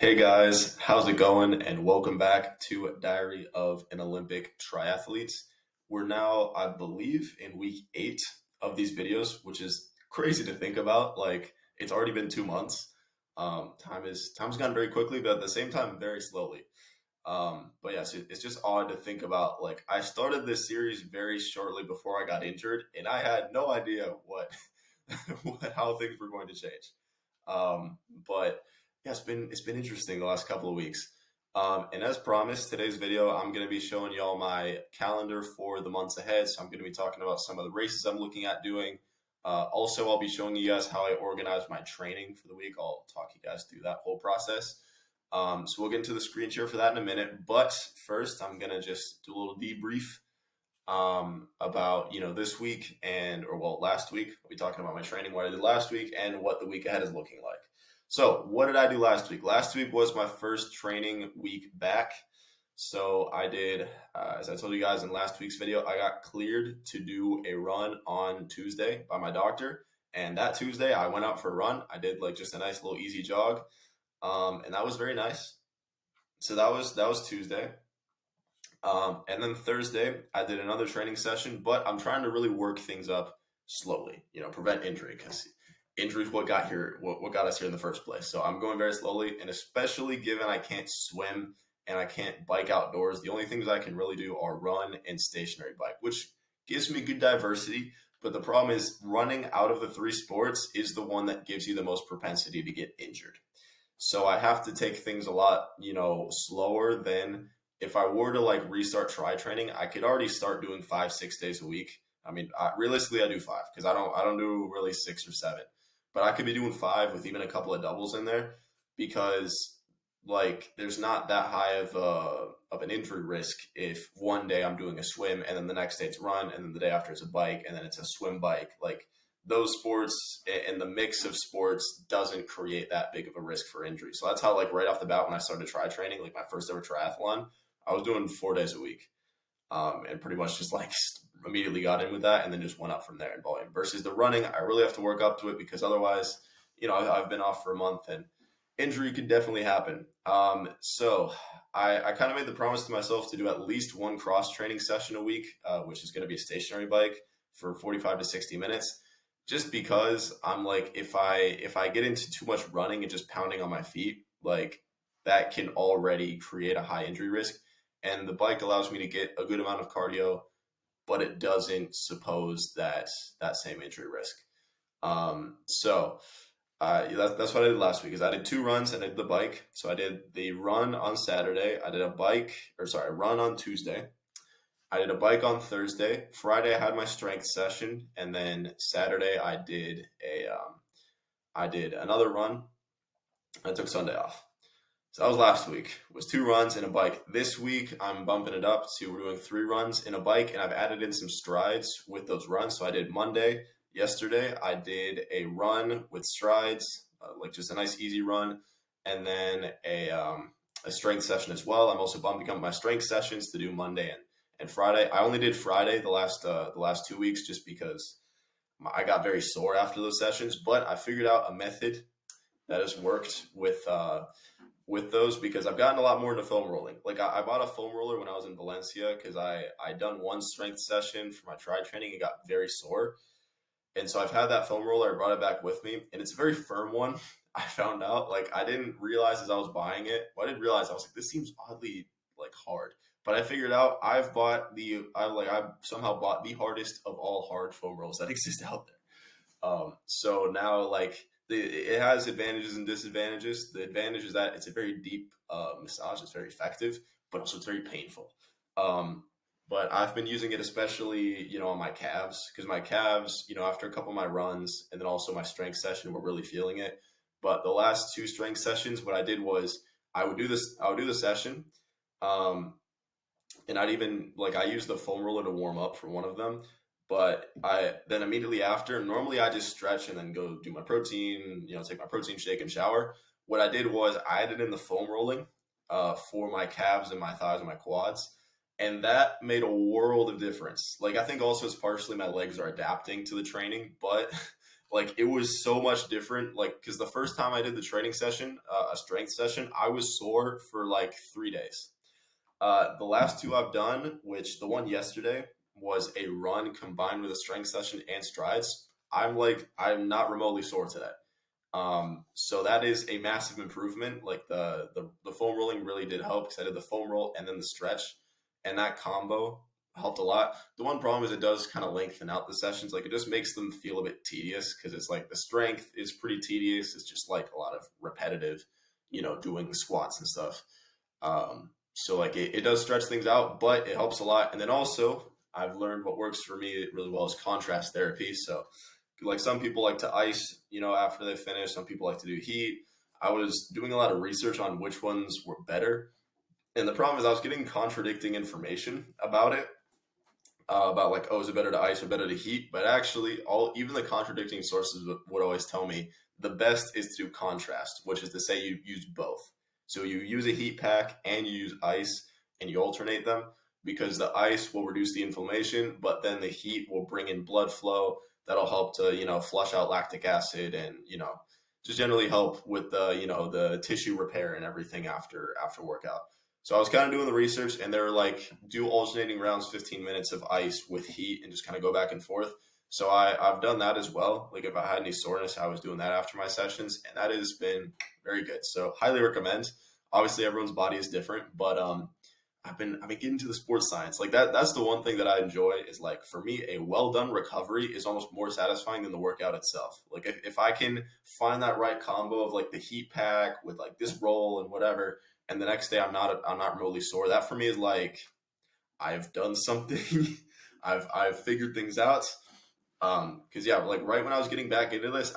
Hey guys, how's it going? And welcome back to Diary of an Olympic Triathlete. We're now, I believe, in week 8 of these videos, which is crazy to think about. Like it's already been 2 months. Time's gone very quickly, but at the same time, very slowly. But yes, it's just odd to think about. Like I started this series very shortly before I got injured, and I had no idea what, how things were going to change. But yeah, it's been interesting the last couple of weeks. And as promised, today's video, I'm going to be showing y'all my calendar for the months ahead. So I'm going to be talking about some of the races I'm looking at doing. Also, I'll be showing you guys how I organize my training for the week. I'll talk you guys through that whole process. So we'll get into the screen share for that in a minute. But first, I'm going to just do a little debrief about this week last week. I'll be talking about my training, what I did last week, and what the week ahead is looking like. So what did I do last week? Last week was my first training week back. So I did, as I told you guys in last week's video, I got cleared to do a run on Tuesday by my doctor. And that Tuesday I went out for a run. I did like just a nice little easy jog. And that was very nice. So that was Tuesday. And then Thursday, I did another training session, but I'm trying to really work things up slowly, prevent injury because injury is what got us here in the first place. So I'm going very slowly, and especially given I can't swim and I can't bike outdoors, the only things I can really do are run and stationary bike, which gives me good diversity. But the problem is running out of the three sports is the one that gives you the most propensity to get injured. So I have to take things a lot, slower than if I were to like restart tri training. I could already start doing 5-6 days a week. I mean, realistically, I do 5 because I don't do really 6 or 7, but I could be doing 5 with even a couple of doubles in there because like there's not that high of an injury risk if one day I'm doing a swim and then the next day it's run and then the day after it's a bike and then it's a swim bike. Like those sports and the mix of sports doesn't create that big of a risk for injury. So that's how like right off the bat when I started tri training, like my first ever triathlon, I was doing 4 days a week, and pretty much just like immediately got in with that and then just went up from there in volume. Versus the running, I really have to work up to it because otherwise, I've been off for a month and injury could definitely happen. So I kind of made the promise to myself to do at least one cross training session a week, which is going to be a stationary bike for 45 to 60 minutes. Just because I'm like, if I get into too much running and just pounding on my feet, like that can already create a high injury risk. And the bike allows me to get a good amount of cardio, but it doesn't suppose that same injury risk. So that's what I did last week. Is I did 2 runs and I did the bike. So I did the run on Saturday. I did a run on Tuesday. I did a bike on Thursday. Friday I had my strength session, and then Saturday I did another run. I took Sunday off. So that was last week. It was 2 runs and a bike. This week, I'm bumping it up to we're doing 3 runs and a bike, and I've added in some strides with those runs. So I did Monday. Yesterday, I did a run with strides, like just a nice easy run, and then a strength session as well. I'm also bumping up my strength sessions to do Monday and Friday. I only did Friday the last 2 weeks just because I got very sore after those sessions, but I figured out a method that has worked with those because I've gotten a lot more into foam rolling. Like I bought a foam roller when I was in Valencia because I done one strength session for my tri training and got very sore. And so I've had that foam roller. I brought it back with me, and it's a very firm one. I found out, like I didn't realize as I was buying it. Well, I didn't realize I was like, this seems oddly like hard. But I figured out I've somehow bought the hardest of all hard foam rolls that exist out there. So now like it has advantages and disadvantages. The advantage is that it's a very deep massage. It's very effective, but also it's very painful. But I've been using it especially, on my calves because my calves, after a couple of my runs and then also my strength session, were really feeling it. But the last 2 strength sessions, what I did was I would do the session, and I'd even I used the foam roller to warm up for one of them. But I then immediately after, normally I just stretch and then go do my protein, take my protein shake and shower. What I did was I added in the foam rolling for my calves and my thighs and my quads. And that made a world of difference. Like I think also it's partially my legs are adapting to the training, but like it was so much different. Like, because the first time I did the training session, a strength session, I was sore for like 3 days. The last two I've done, which the one yesterday was a run combined with a strength session and strides. I'm not remotely sore today. So that is a massive improvement. Like the foam rolling really did help because I did the foam roll and then the stretch, and that combo helped a lot. The one problem is it does kind of lengthen out the sessions. Like it just makes them feel a bit tedious because it's like the strength is pretty tedious. It's just like a lot of repetitive, doing squats and stuff. So like it does stretch things out, but it helps a lot. And then also I've learned what works for me really well is contrast therapy. So like some people like to ice, after they finish. Some people like to do heat. I was doing a lot of research on which ones were better. And the problem is I was getting contradicting information about it. About like, oh, is it better to ice or better to heat? But actually, even the contradicting sources would always tell me the best is to do contrast, which is to say you use both. So you use a heat pack and you use ice and you alternate them because the ice will reduce the inflammation, but then the heat will bring in blood flow that'll help to, flush out lactic acid and, just generally help with the tissue repair and everything after workout. So I was kind of doing the research and they were like, do alternating rounds, 15 minutes of ice with heat and just kind of go back and forth. So I've done that as well. Like if I had any soreness, I was doing that after my sessions and that has been very good. So highly recommend. Obviously everyone's body is different, but I've been getting to the sports science. Like that's the one thing that I enjoy is like for me, a well done recovery is almost more satisfying than the workout itself. Like if I can find that right combo of like the heat pack with like this roll and whatever, and the next day I'm not remotely sore. That for me is like I've done something. I've figured things out. Because yeah, like right when I was getting back into this,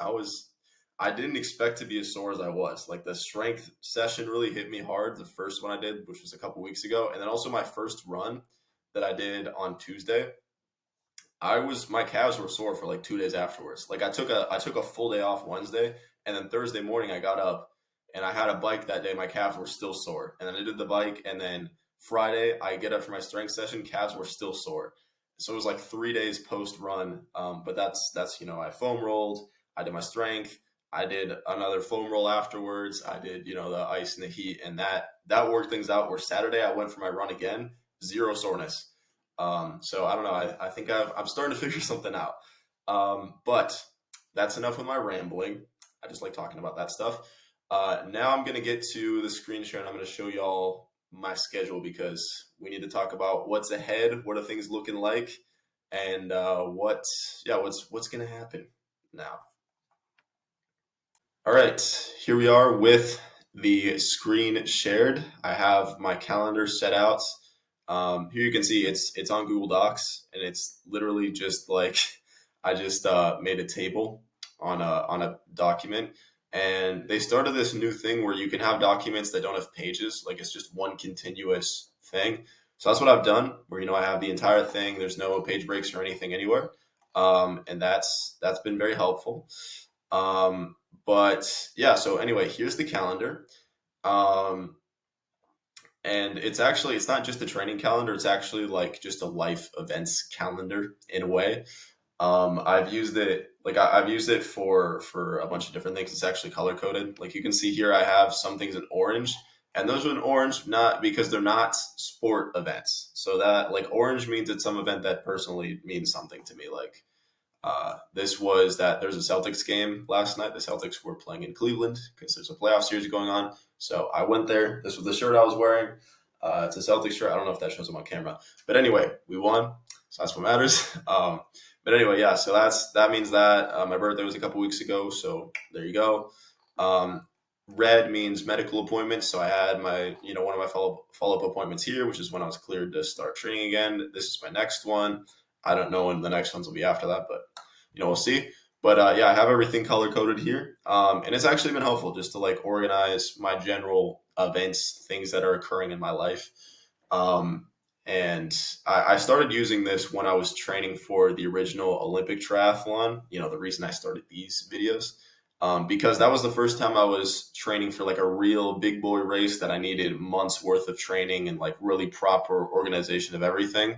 I didn't expect to be as sore as I was. Like the strength session really hit me hard. The first one I did, which was a couple weeks ago, and then also my first run that I did on Tuesday, my calves were sore for like 2 days afterwards. Like I took a full day off Wednesday, and then Thursday morning I got up and I had a bike that day. My calves were still sore, and then I did the bike, and then Friday I get up for my strength session, calves were still sore. So it was like 3 days post run. But that's I foam rolled, I did my strength, I did another foam roll afterwards, I did the ice and the heat, and that worked things out. Where Saturday I went for my run again, zero soreness. So I don't know. I think I'm starting to figure something out. But that's enough with my rambling. I just like talking about that stuff. Now I'm going to get to the screen share and I'm going to show y'all my schedule because we need to talk about what's ahead, what are things looking like, and what's going to happen now. All right, here we are with the screen shared. I have my calendar set out. Here you can see it's on Google Docs, and it's literally just like I just made a table on a document, and they started this new thing where you can have documents that don't have pages, like it's just one continuous thing. So that's what I've done, where I have the entire thing. There's no page breaks or anything anywhere, and that's been very helpful. But yeah, so anyway, here's the calendar. And it's not just a training calendar, it's actually like just a life events calendar in a way. I've used it I've used it for a bunch of different things. It's actually color coded. Like you can see here, I have some things in orange, and those are in orange not because they're not sport events. So that like orange means it's some event that personally means something to me. Like this was that there's a Celtics game last night. The Celtics were playing in Cleveland because there's a playoff series going on. So I went there. This was the shirt I was wearing. It's a Celtics shirt. I don't know if that shows up on camera. But anyway, we won. So that's what matters. But anyway, yeah, so that means that my birthday was a couple weeks ago. So there you go. Red means medical appointments. So I had my, one of my follow-up appointments here, which is when I was cleared to start training again. This is my next one. I don't know when the next ones will be after that, but we'll see. But yeah, I have everything color coded here, and it's actually been helpful just to like organize my general events, things that are occurring in my life. And I started using this when I was training for the original Olympic triathlon. The reason I started these videos, because that was the first time I was training for like a real big boy race that I needed months worth of training and like really proper organization of everything.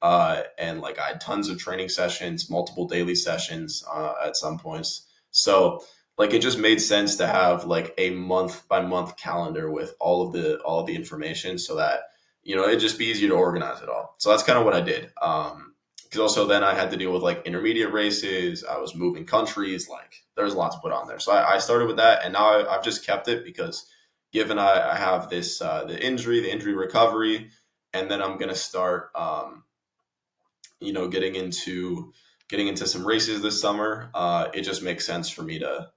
And like I had tons of training sessions, multiple daily sessions at some points. So like it just made sense to have like a month by month calendar with all of the information, so that it'd just be easier to organize it all. So that's kind of what I did. Because also then I had to deal with like intermediate races. I was moving countries. Like there's a lot to put on there. So I started with that, and now I've just kept it because given I have this the injury recovery, and then I'm gonna start getting into some races this summer. It just makes sense for me to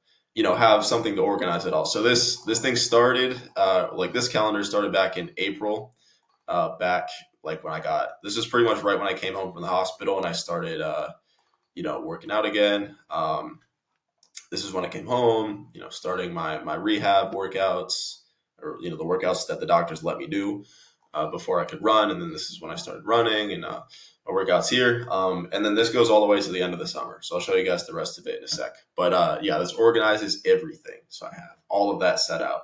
have something to organize it all. So this thing started like this calendar started back in April, back like when I got this is pretty much right when I came home from the hospital and I started working out again. This is when I came home, starting my rehab workouts, or the workouts that the doctors let me do before I could run. And then this is when I started running, and my workouts here. And then this goes all the way to the end of the summer. So I'll show you guys the rest of it in a sec. But yeah, this organizes everything. So I have all of that set out.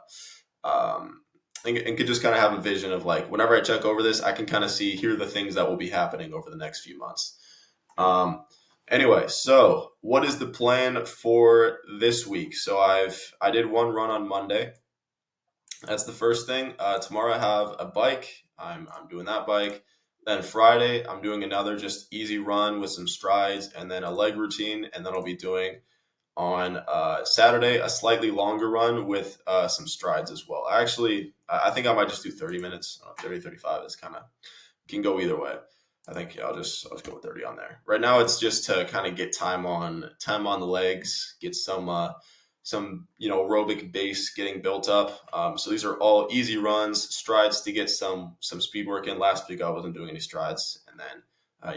And could just kind of have a vision of like, whenever I check over this, I can kind of see here are the things that will be happening over the next few months. Anyway, so what is the plan for this week? So I did one run on Monday. That's the first thing. Tomorrow I have a bike. I'm doing that bike. Then Friday I'm doing another just easy run with some strides and then a leg routine. And then I'll be doing on Saturday a slightly longer run with some strides as well. I think I might just do 30 minutes. 30, 35 is kind of can go either way. I think I'll just go with 30 on there. Right now it's just to kind of get time on the legs, get some aerobic base getting built up. So these are all easy runs, strides to get some speed work in. Last week I wasn't doing any strides, and then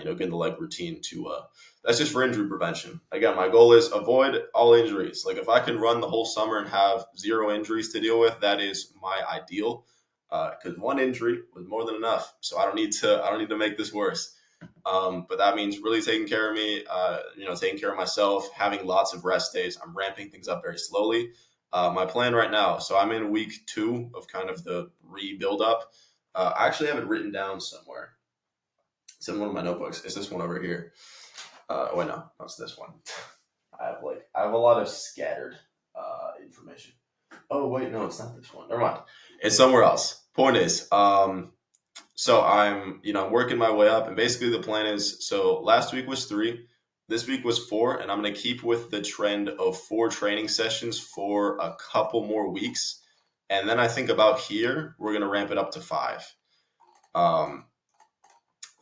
getting the leg routine to that's just for injury prevention. Again, my goal is avoid all injuries. Like if I can run the whole summer and have 0 injuries to deal with, that is my ideal. Because one injury was more than enough, so I don't need to make this worse. But that means really taking care of me, taking care of myself, having lots of rest days. I'm ramping things up very slowly. My plan right now, so I'm in week 2 of kind of the rebuild up. I actually have it written down somewhere. It's in one of my notebooks. It's this one over here. Wait, no, it's this one. I have a lot of scattered information. Oh wait, no, it's not this one. Never mind. It's somewhere else. Point is, so I'm working my way up, and basically the plan is, so last week was 3, this week was 4, and I'm going to keep with the trend of 4 training sessions for a couple more weeks. And then I think about here, we're going to ramp it up to 5.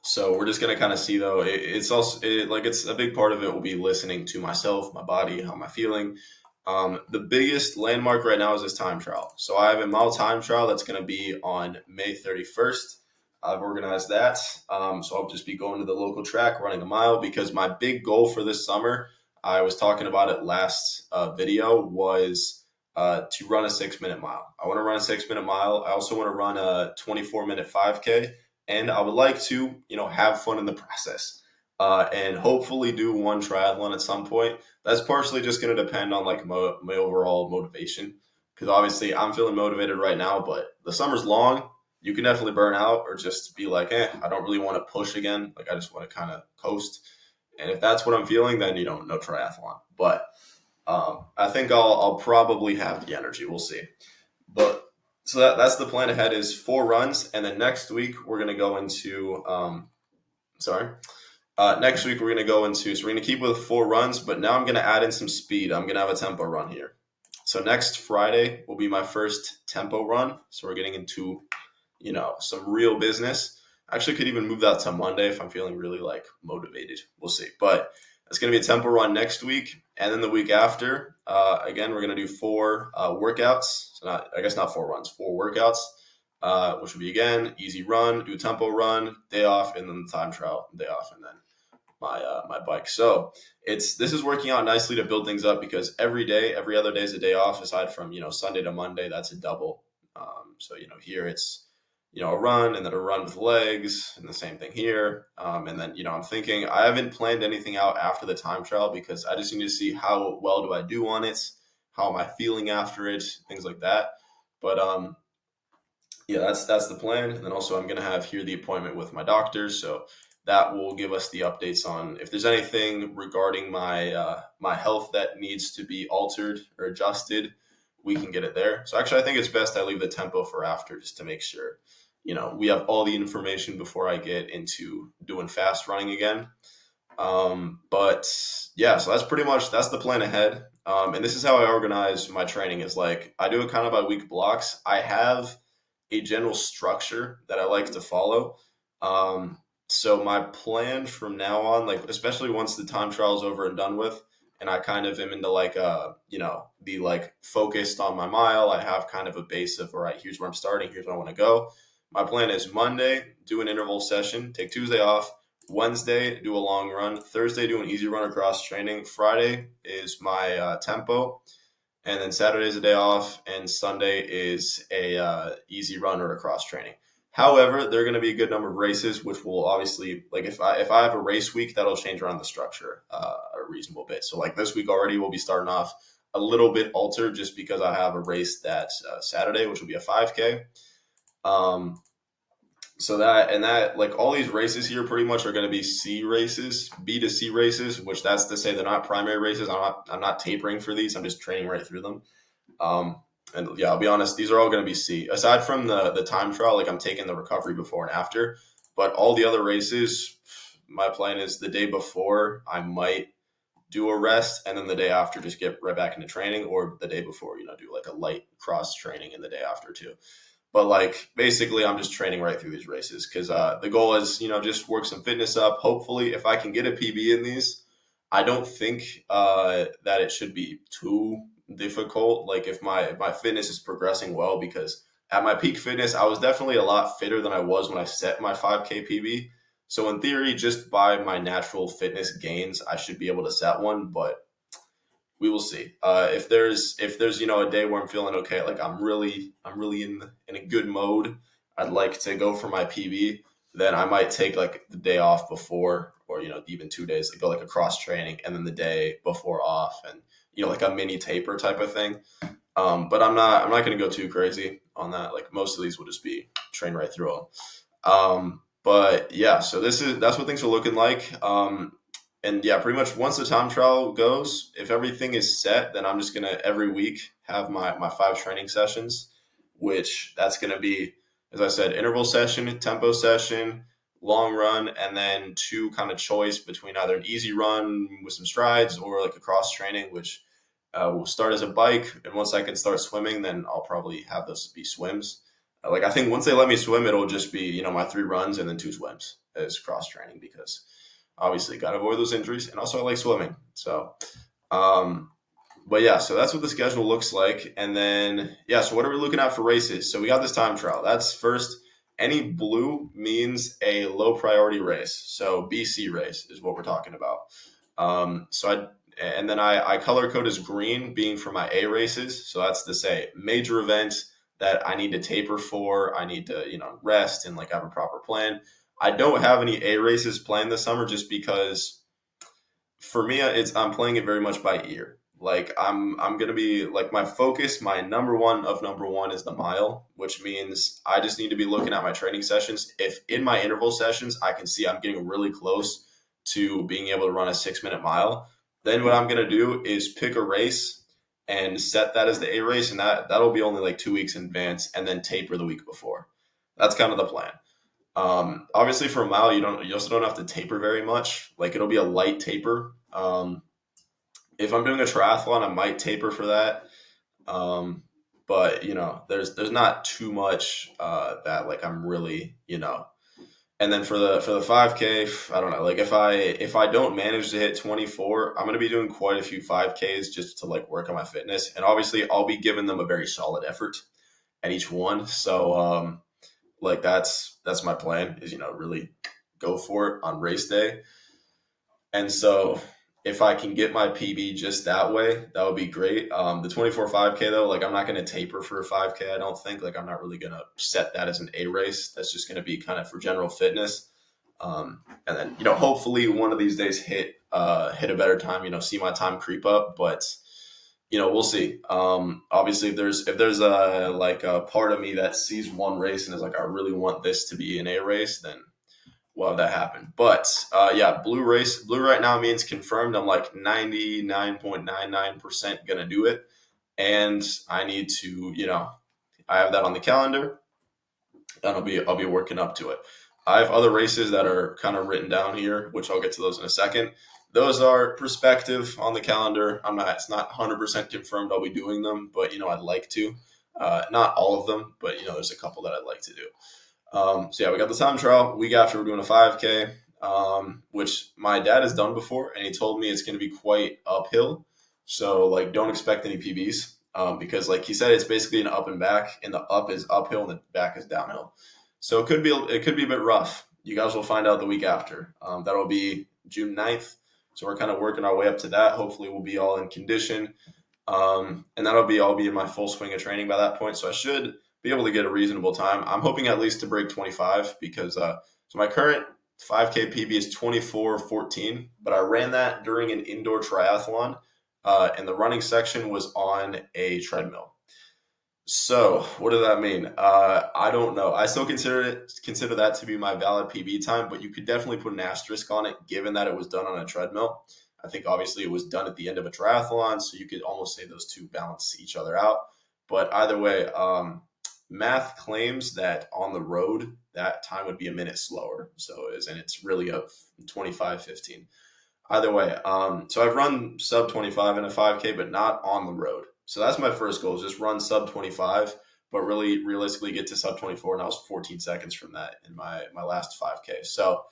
So we're just going to kind of see though, it's a big part of it will be listening to myself, my body, how am I feeling. The biggest landmark right now is this time trial. So I have a mile time trial that's going to be on May 31st. I've organized that. So I'll just be going to the local track, running a mile, because my big goal for this summer, I was talking about it last video, was to run a 6-minute mile. I want to run a 6-minute mile. I also want to run a 24-minute 5K, and I would like to, have fun in the process. And hopefully do one triathlon at some point. That's partially just going to depend on like my overall motivation, because obviously I'm feeling motivated right now, but the summer's long. You can definitely burn out or just be like, I don't really want to push again. Like I just want to kind of coast. And if that's what I'm feeling, then no triathlon. But I think I'll probably have the energy. We'll see. But so that's the plan ahead, is 4 runs, and then next week we're going to go into next week we're going to go into, so we're going to keep with 4 runs, but now I'm going to add in some speed. I'm going to have a tempo run here. So next Friday will be my first tempo run. So we're getting into, some real business. I actually could even move that to Monday if I'm feeling really like motivated. We'll see. But it's going to be a tempo run next week. And then the week after, again, we're going to do 4 workouts. So not 4 runs, 4 workouts, which will be, again, easy run, do a tempo run, day off, and then the time trial, day off, and then my bike. So this is working out nicely to build things up, because every other day is a day off, aside from, Sunday to Monday, that's a double. So, here it's, a run and then a run with legs, and the same thing here. And then, I'm thinking, I haven't planned anything out after the time trial, because I just need to see how well do I do on it? How am I feeling after it? Things like that. But, yeah, that's the plan. And then also I'm going to have here the appointment with my doctor. So that will give us the updates on if there's anything regarding my health that needs to be altered or adjusted. We can get it there. So actually, I think it's best I leave the tempo for after, just to make sure, we have all the information before I get into doing fast running again. But yeah, so that's the plan ahead. And this is how I organize my training, is like I do it kind of by week blocks. I have a general structure that I like to follow. Um, so my plan from now on, like especially once the time trial is over and done with, and I kind of am into like the like focused on my mile. I have kind of a base of, all right, here's where I'm starting, here's where I want to go. My plan is Monday, do an interval session, take Tuesday off. Wednesday, do a long run. Thursday, do an easy run across training. Friday is my tempo. And then Saturday is a day off, and Sunday is a easy run or a cross training. However, there are going to be a good number of races, which will obviously, like if I have a race week, that'll change around the structure a reasonable bit. So like this week already, we'll be starting off a little bit altered just because I have a race that's Saturday, which will be a 5K. So that like all these races here pretty much are going to be C races, B to C races, which that's to say they're not primary races. I'm not tapering for these. I'm just training right through them. And yeah, I'll be honest, these are all going to be C. Aside from the time trial, like I'm taking the recovery before and after, but all the other races, my plan is the day before I might do a rest, and then the day after just get right back into training, or the day before, do like a light cross training in the day after too. But like basically, I'm just training right through these races because the goal is just work some fitness up. Hopefully, if I can get a PB in these, I don't think that it should be too difficult. Like if my fitness is progressing well, because at my peak fitness, I was definitely a lot fitter than I was when I set my 5K PB. So in theory, just by my natural fitness gains, I should be able to set one. But we will see. If there's a day where I'm feeling okay, like I'm really in a good mode, I'd like to go for my PB. Then I might take like the day off before, or even 2 days, like go like a cross training, and then the day before off, and like a mini taper type of thing. But I'm not going to go too crazy on that. Like most of these will just be train right through them. But yeah, so that's what things are looking like. And yeah, pretty much once the time trial goes, if everything is set, then I'm just going to every week have my 5 training sessions, which that's going to be, as I said, interval session, tempo session, long run, and then 2 kind of choice between either an easy run with some strides or like a cross training, which will start as a bike. And once I can start swimming, then I'll probably have those be swims. Like I think once they let me swim, it'll just be, my 3 runs and then 2 swims as cross training, because obviously got to avoid those injuries. And also I like swimming. So, but yeah, so that's what the schedule looks like. And then, yeah, so what are we looking at for races? So we got this time trial. That's first. Any blue means a low priority race. So BC race is what we're talking about. And then I color code as green, being for my A races. So that's to say major events that I need to taper for. I need to, rest and like have a proper plan. I don't have any A races planned this summer, just because for me I'm playing it very much by ear. Like I'm gonna be like, my focus, my number one is the mile, which means I just need to be looking at my training sessions. If in my interval sessions I can see I'm getting really close to being able to run a 6-minute mile, then what I'm gonna do is pick a race and set that as the A race, and that'll be only like 2 weeks in advance, and then taper the week before. That's kind of the plan. Obviously for a mile, you also don't have to taper very much. Like it'll be a light taper. If I'm doing a triathlon, I might taper for that. But there's not too much, that like I'm really, and then for the 5K, I don't know, like if I don't manage to hit 24, I'm going to be doing quite a few 5Ks just to like work on my fitness. And obviously I'll be giving them a very solid effort at each one. So, like that's my plan, is really go for it on race day. And so if I can get my PB just that way, that would be great. The 24 5K though, like I'm not going to taper for a 5K. I don't think, like I'm not really going to set that as an A race. That's just going to be kind of for general fitness. And then hopefully one of these days hit a better time. See my time creep up, but we'll see. Obviously, if there's a part of me that sees one race and is like, I really want this to be an A race, then we'll have that happen. But yeah, blue right now means confirmed. I'm like 99.99% gonna do it, and I need to, I have that on the calendar, and I'll be working up to it. I have other races that are kind of written down here, which I'll get to those in a second. Those are perspective on the calendar. It's not 100% confirmed I'll be doing them, but I'd like to. Not all of them, but there's a couple that I'd like to do. So yeah, we got the time trial. Week after, we're doing a 5K, which my dad has done before, and he told me it's going to be quite uphill. So like, don't expect any PBs, because like he said, it's basically an up and back, and the up is uphill and the back is downhill. So it could be a bit rough. You guys will find out the week after. That'll be June 9th. So we're kind of working our way up to that. Hopefully, we'll be all in condition, and I'll be in my full swing of training by that point. So I should be able to get a reasonable time. I'm hoping at least to break 25, because so my current 5K PB is 24:14, but I ran that during an indoor triathlon, and the running section was on a treadmill. So what does that mean? I don't know. I still consider that to be my valid PB time, but you could definitely put an asterisk on it, given that it was done on a treadmill. I think obviously it was done at the end of a triathlon, so you could almost say those two balance each other out. But either way, math claims that on the road that time would be a minute slower. So it's really a 25:15. Either way, so I've run sub 25 in a 5K, but not on the road. So that's my first goal, is just run sub 25, but really realistically get to sub 24. And I was 14 seconds from that in my last 5K. So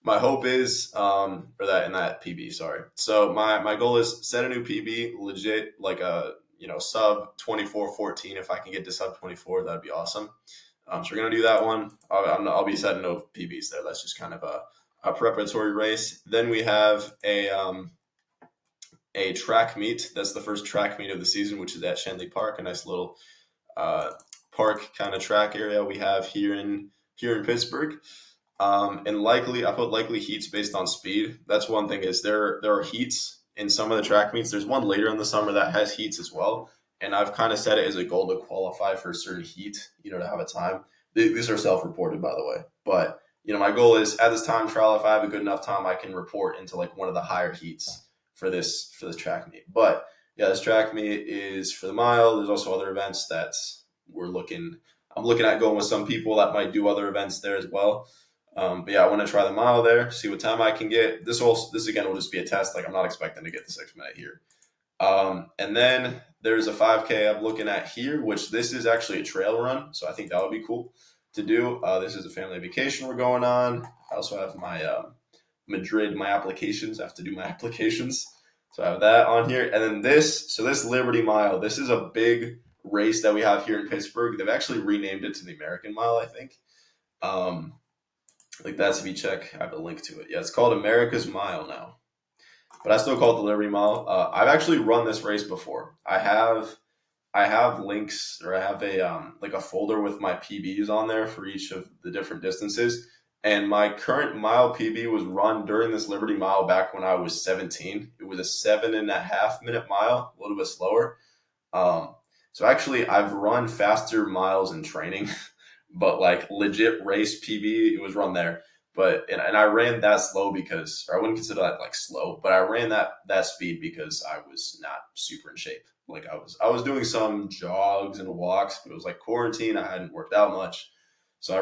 my hope is, or that in that PB, sorry. So my goal is set a new PB, legit, like a, sub 24:14. If I can get to sub 24, that'd be awesome. So we're going to do that one. I'll be setting no PBs there. That's just kind of a preparatory race. Then we have a track meet. That's the first track meet of the season, which is at Shenley Park, a nice little park kind of track area we have here in Pittsburgh. And likely, I put likely heats based on speed. That's one thing, is there are heats in some of the track meets. There's one later in the summer that has heats as well. And I've kind of set it as a goal to qualify for a certain heat, to have a time. These are self-reported, by the way. But, my goal is at this time trial, if I have a good enough time, I can report into like one of the higher heats for this track meet. But yeah, this track meet is for the mile. There's also other events that I'm looking at going with some people that might do other events there as well. But yeah, I want to try the mile there, see what time I can get. This again will just be a test. Like, I'm not expecting to get the 6 minute here. And then there's a 5K I'm looking at here, which this is actually a trail run. So I think that would be cool to do. This is a family vacation we're going on. I also have my my applications. I have to do my applications. So I have that on here. And then this Liberty Mile, this is a big race that we have here in Pittsburgh. They've actually renamed it to the American Mile, I think. Like that's, if you check, I have a link to it. Yeah, it's called America's Mile now. But I still call it the Liberty Mile. I've actually run this race before. I have links, or I have a folder with my PBs on there for each of the different distances. And my current mile PB was run during this Liberty Mile back when I was 17. It was a 7.5 minute mile, a little bit slower. So actually, I've run faster miles in training, but like legit race PB, it was run there. But and I ran that slow because, or I wouldn't consider that like slow, but I ran that speed because I was not super in shape. Like I was doing some jogs and walks, but it was like quarantine. I hadn't worked out much. So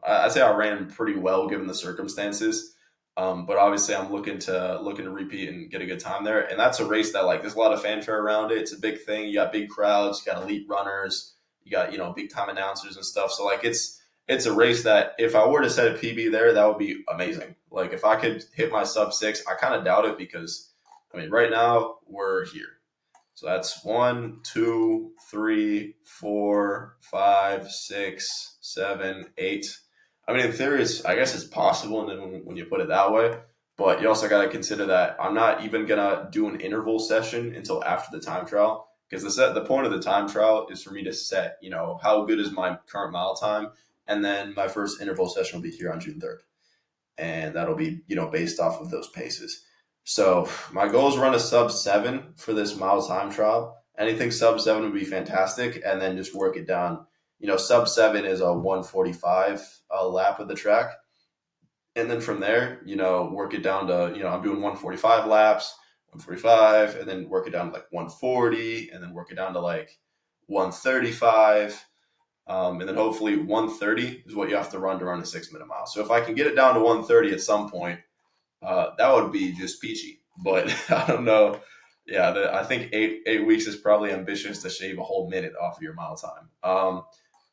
I'd say I ran pretty well given the circumstances. But obviously I'm looking to repeat and get a good time there. And that's a race that, like, there's a lot of fanfare around it. It's a big thing. You got big crowds, you got elite runners, you got, big time announcers and stuff. So like it's a race that if I were to set a PB there, that would be amazing. Like if I could hit my sub 6, I kind of doubt it because right now we're here. So that's 1, 2, 3, 4, 5, 6, 7, 8. In theory, I guess it's possible, and then when you put it that way, but you also got to consider that I'm not even gonna do an interval session until after the time trial, because the point of the time trial is for me to set, how good is my current mile time, and then my first interval session will be here on June 3rd, and that'll be based off of those paces. So my goal is run a sub 7 for this mile time trial. Anything sub 7 would be fantastic, and then just work it down. Sub 7 is a 1:45 lap of the track. And then from there, work it down to, I'm doing 145 laps, 145, and then work it down to like 140, and then work it down to like 135. And then hopefully 130 is what you have to run a 6-minute mile. So if I can get it down to 130 at some point, that would be just peachy. But I don't know. Yeah, I think 8 weeks is probably ambitious to shave a whole minute off of your mile time.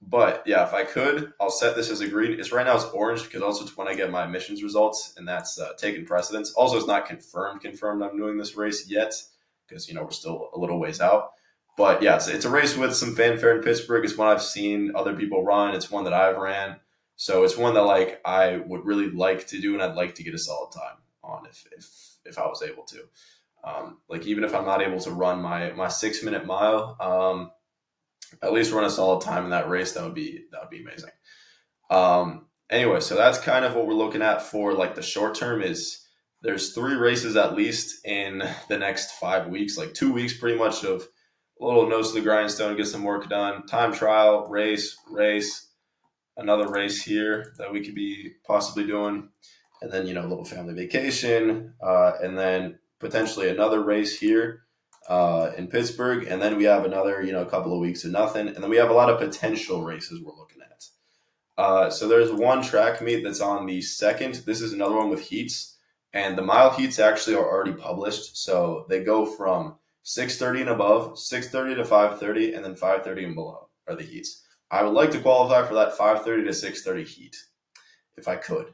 But yeah, if I could, I'll set this as a green. It's right now it's orange because also it's when I get my emissions results, and that's taking precedence. Also, it's not confirmed I'm doing this race yet because we're still a little ways out. But yeah, it's a race with some fanfare in Pittsburgh. It's one I've seen other people run. It's one that I've ran. So it's one that like I would really like to do, and I'd like to get a solid time on if I was able to. Like even if I'm not able to run my 6-minute mile, at least run a solid time in that race. That would be amazing. Anyway, so that's kind of what we're looking at for like the short term. Is there's 3 races at least in the next 5 weeks, like 2 weeks pretty much of a little nose to the grindstone, get some work done, time trial, race, another race here that we could be possibly doing, and then a little family vacation, and then potentially another race here in Pittsburgh, and then we have another a couple of weeks of nothing, and then we have a lot of potential races we're looking at. So there's one track meet that's on the 2nd. This is another one with heats, and the mile heats actually are already published, so they go from 6:30 and above, 6:30 to 5:30, and then 5:30 and below are the heats. I would like to qualify for that 5:30 to 6:30 heat if I could.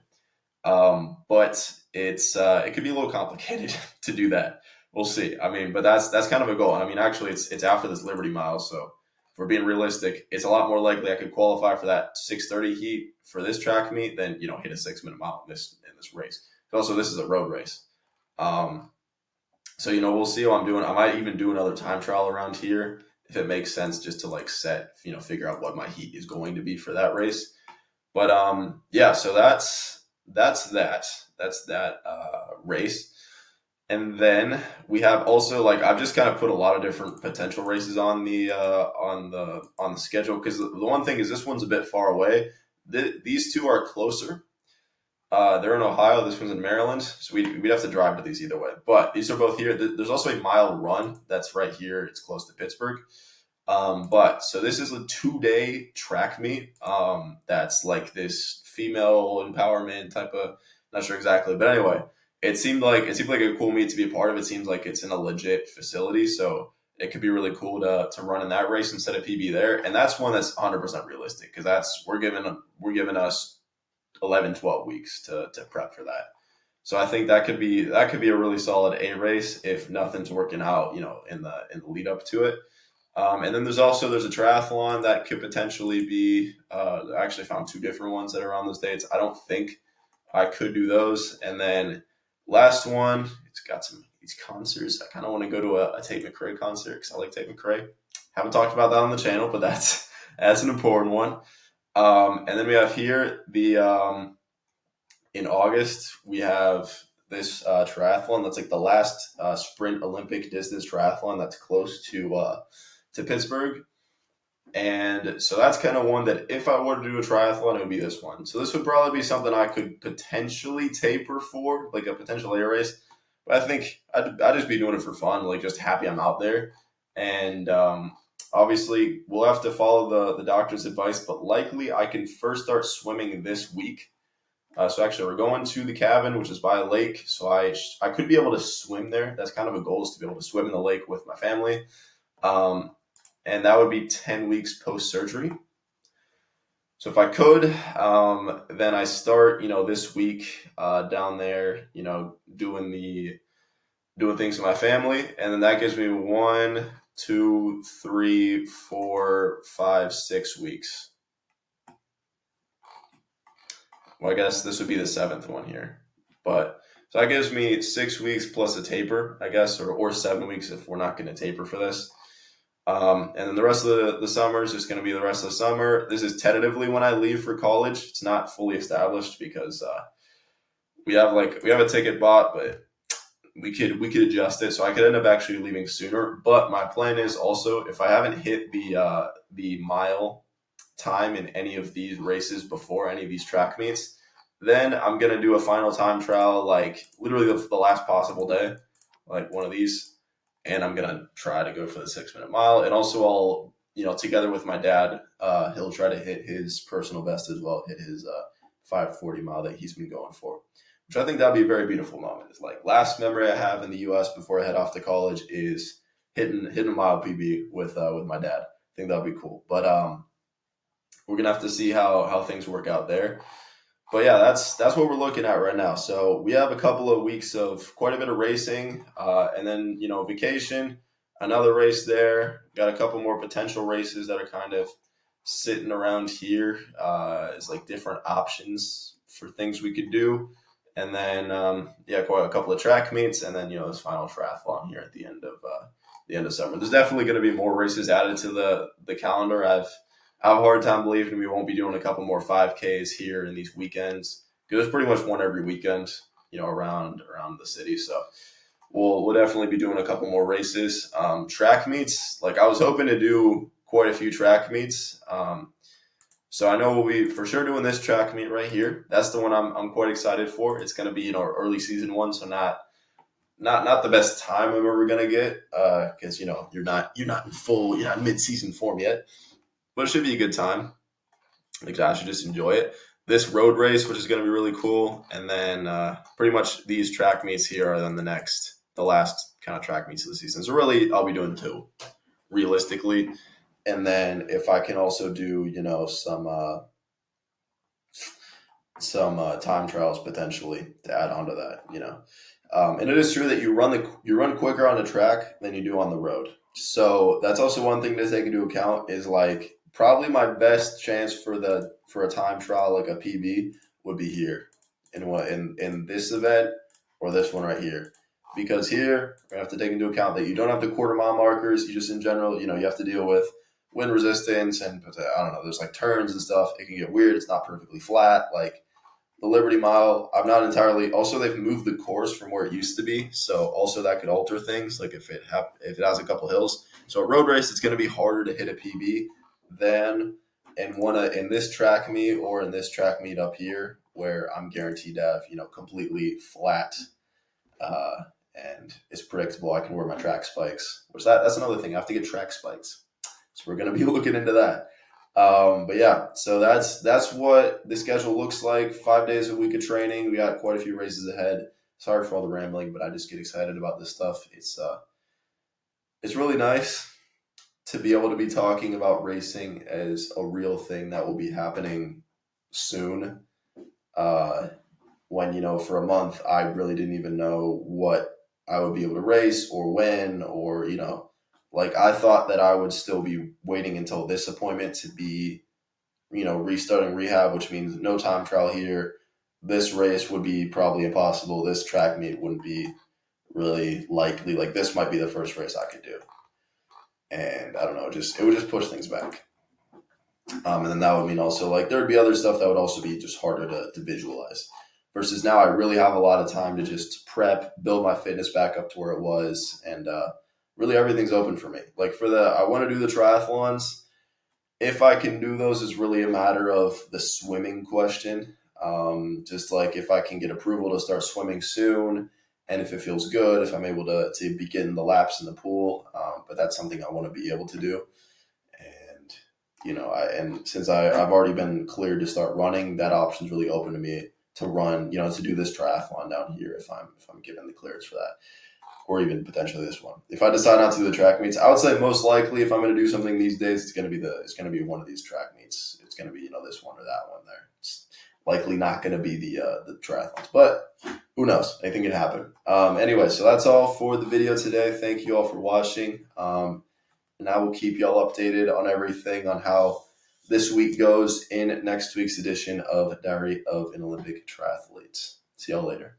But it could be a little complicated to do that. We'll see. I mean, but that's kind of a goal. I mean, actually, it's after this Liberty Mile, so if we're being realistic, it's a lot more likely I could qualify for that 6:30 heat for this track meet than hit a 6-minute mile in this race. But also, this is a road race. So we'll see how I'm doing. I might even do another time trial around here if it makes sense, just to like figure out what my heat is going to be for that race. But yeah, so that's that race. And then we have also like I've just kind of put a lot of different potential races on the schedule, because the one thing is this one's a bit far away. These 2 are closer. They're in Ohio. This one's in Maryland, so we'd have to drive to these either way. But these are both here. There's also a mile run that's right here. It's close to Pittsburgh. But so this is a 2-day track meet. That's like this female empowerment type of. Not sure exactly, but anyway, it seemed like a cool meet to be a part of. It seems like it's in a legit facility, so it could be really cool to run in that race instead of PB there. And that's one that's 100% realistic, because we're giving us 11, 12 weeks to prep for that. So I think that could be a really solid A race if nothing's working out, in the lead up to it. And then there's a triathlon that could potentially be. I actually found 2 different ones that are on those dates. I don't think I could do those. And then last one, it's got these concerts. I kind of want to go to a Tate McRae concert because I like Tate McRae. Haven't talked about that on the channel, but that's an important one. And then we have here in August, we have this triathlon that's like the last sprint Olympic distance triathlon that's close to Pittsburgh. And so that's kind of one that if I were to do a triathlon, it would be this one. So this would probably be something I could potentially taper for, like a potential air race. But I think I'd just be doing it for fun, like just happy I'm out there. And obviously, we'll have to follow the doctor's advice, but likely I can first start swimming this week. So actually, we're going to the cabin, which is by a lake. So I could be able to swim there. That's kind of a goal, is to be able to swim in the lake with my family. And that would be 10 weeks post-surgery. So if I could, then I start, this week down there, doing things with my family. And then that gives me 1, 2, 3, 4, 5, 6 weeks. Well, I guess this would be the 7th one here. But so that gives me 6 weeks plus a taper, I guess, or 7 weeks if we're not going to taper for this. And then the rest of the summer is just going to be the rest of the summer. This is tentatively when I leave for college. It's not fully established because we have a ticket bought, but we could adjust it. So I could end up actually leaving sooner. But my plan is also, if I haven't hit the mile time in any of these races before any of these track meets, Then I'm going to do a final time trial, like literally the last possible day, like one of these. And I'm going to try to go for the 6 minute mile. And also I'll, together with my dad, he'll try to hit his personal best as well, hit his 5:40 mile that he's been going for, which I think that'd be a very beautiful moment. It's like last memory I have in the U.S. before I head off to college is hitting a mile PB with my dad. I think that'd be cool. But we're going to have to see how things work out there. But yeah, that's what we're looking at right now. So we have a couple of weeks of quite a bit of racing, and then vacation, another race there. Got a couple more potential races that are kind of sitting around here as like different options for things we could do, and then quite a couple of track meets, and then this final triathlon here at the end of summer. There's definitely going to be more races added to the calendar. I have a hard time believing we won't be doing a couple more 5Ks here in these weekends, because there's pretty much one every weekend, around the city. So we'll definitely be doing a couple more races. Track meets, like I was hoping to do quite a few track meets. So I know we'll be for sure doing this track meet right here. That's the one I'm quite excited for. It's going to be early season one, so not the best time I'm ever going to get, because you're not in mid season form yet. But it should be a good time. Like I should just enjoy it. This road race, which is going to be really cool, and then pretty much these track meets here are then the last kind of track meets of the season. So really, I'll be doing 2, realistically, and then if I can also do some time trials potentially to add on to that, and it is true that you run quicker on the track than you do on the road. So that's also one thing to take into account is like probably my best chance for a time trial, like a PB, would be here in this event or this one right here, because here we have to take into account that you don't have the quarter mile markers. You just in general, you have to deal with wind resistance and I don't know. There's like turns and stuff. It can get weird. It's not perfectly flat. Like the Liberty Mile, I'm not entirely. Also, they've moved the course from where it used to be, so also that could alter things. Like if it has a couple hills, so a road race, it's going to be harder to hit a PB than in this track meet or in this track meet up here, where I'm guaranteed to have completely flat and it's predictable. I can wear my track spikes, which that's another thing. I have to get track spikes, so we're going to be looking into that. But yeah, so that's what the schedule looks like. 5 days a week of training. We got quite a few races ahead. Sorry for all the rambling, but I just get excited about this stuff. It's really nice to be able to be talking about racing as a real thing that will be happening soon. When, for a month, I really didn't even know what I would be able to race or when, or, like I thought that I would still be waiting until this appointment to be, restarting rehab, which means no time trial here. This race would be probably impossible. This track meet wouldn't be really likely. Like this might be the first race I could do. And I don't know, it would just push things back. And then that would mean also like there would be other stuff that would also be just harder to visualize. Versus now I really have a lot of time to just prep, build my fitness back up to where it was, and really everything's open for me. Like I want to do the triathlons. If I can do those is really a matter of the swimming question. Just like if I can get approval to start swimming soon, and if it feels good, if I'm able to begin the laps in the pool. But that's something I want to be able to do. And since I've already been cleared to start running, that option's really open to me to run, to do this triathlon down here if I'm given the clearance for that. Or even potentially this one. If I decide not to do the track meets, I would say most likely if I'm going to do something these days, it's going to be one of these track meets. It's going to be this one or that one there. It's likely not going to be the triathlons, but who knows? Anything can happen. Anyway, so that's all for the video today. Thank you all for watching, and I will keep y'all updated on everything on how this week goes in next week's edition of Diary of an Olympic Triathlete. See y'all later.